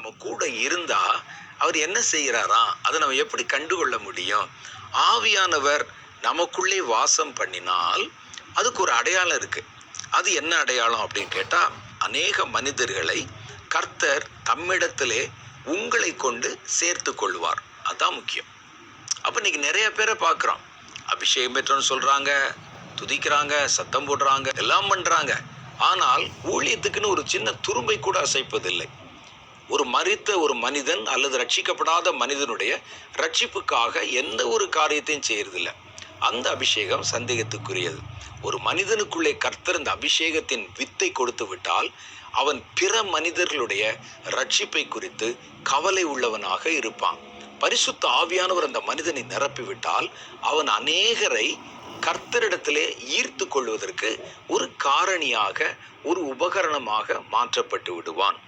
நம்ம கூட இருந்தா அவர் என்ன செய்கிறாராம், அதை நம்ம எப்படி கண்டுகொள்ள முடியும்? ஆவியானவர் நமக்குள்ளே வாசம் பண்ணினால் அதுக்கு ஒரு அடையாளம் இருக்கு. அது என்ன அடையாளம் அப்படின்னு கேட்டா, அநேக மனிதர்களை கர்த்தர் தம்மிடத்திலே உங்களை கொண்டு சேர்த்து கொள்வார். அதான் முக்கியம். அப்ப இன்னைக்கு நிறைய பேரை பார்க்கிறோம், அபிஷேகம் பெற்றோன்னு சொல்றாங்க, துதிக்கிறாங்க, சத்தம் போடுறாங்க, எல்லாம் பண்றாங்க. ஆனால் ஊழியத்துக்குன்னு ஒரு சின்ன துரும்பை கூட அசைப்பதில்லை. ஒரு மரித்த ஒரு மனிதன் அல்லது ரட்சிக்கப்படாத மனிதனுடைய ரட்சிப்புக்காக எந்த ஒரு காரியத்தையும் செய்யறதில்லை. அந்த அபிஷேகம் சந்தேகத்துக்குரியது. ஒரு மனிதனுக்குள்ளே கர்த்தர் இந்த அபிஷேகத்தின் வித்தை கொடுத்து விட்டால் அவன் பிற மனிதர்களுடைய ரட்சிப்பை குறித்து கவலை உள்ளவனாக இருப்பான். பரிசுத்த ஆவியானவர் அந்த மனிதனை நிரப்பிவிட்டால் அவன் அநேகரை கர்த்தரிடத்திலே ஈர்த்து கொள்வதற்கு ஒரு காரணியாக, ஒரு உபகரணமாக மாற்றப்பட்டு விடுவான்.